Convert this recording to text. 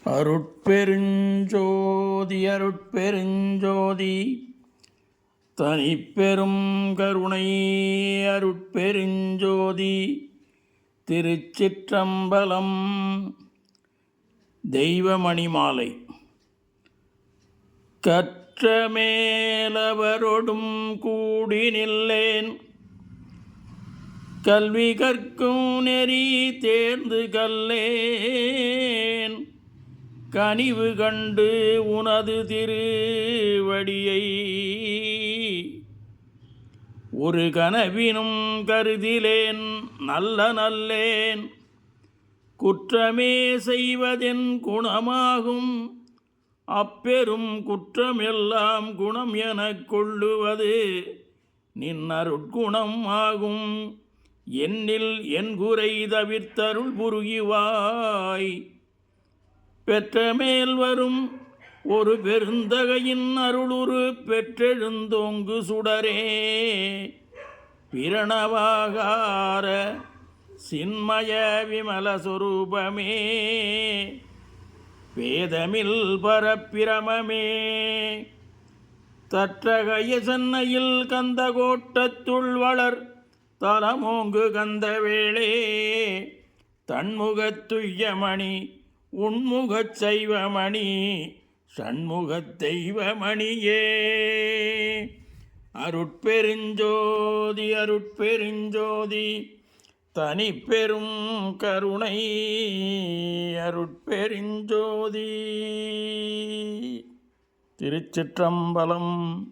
அருட்பெருஞ்சோதி அருட்பெருஞ்சோதி தனிப்பெரும் கருணை அருட்பெருஞ்சோதி திருச்சிற்றம்பலம். தெய்வமணிமாலை. கற்றமேலவரொடும் கூடி நில்லேன், கல்வி கற்கும் நெறி தேர்ந்து கல்லேன், கனிவு கண்டு உனது திருவடியை ஒரு கனவினும் கருதிலேன் நல்லேன். குற்றமே செய்வதென் குணமாகும், அப்பெரும் குற்றமெல்லாம் குணம் எனக் கொள்ளுவது நின் அருட்குணம் ஆகும். என்னில் என் குறை தவிர்த்தருள் புரிவாய். பெற்றமேல் வரும் ஒரு பெருந்தகையின் அருளுரு பெற்றெழுந்தோங்கு சுடரே, பிரணவாகார சின்மய விமல சொரூபமே, வேதமில் பரப்பிரமமே, தற்றகைய சென்னையில் கந்த கோட்டத்துள் வளர் தலமோங்கு கந்த வேளே, தன்முகத்துய்யமணி உண்முகச் சைவமணி சண்முகத் தெய்வமணியே. அருட்பெருஞ்சோதி அருட்பெருஞ்சோதி தனிப்பெரும் கருணை அருட்பெருஞ்சோதி. திருச்சிற்றம்பலம்.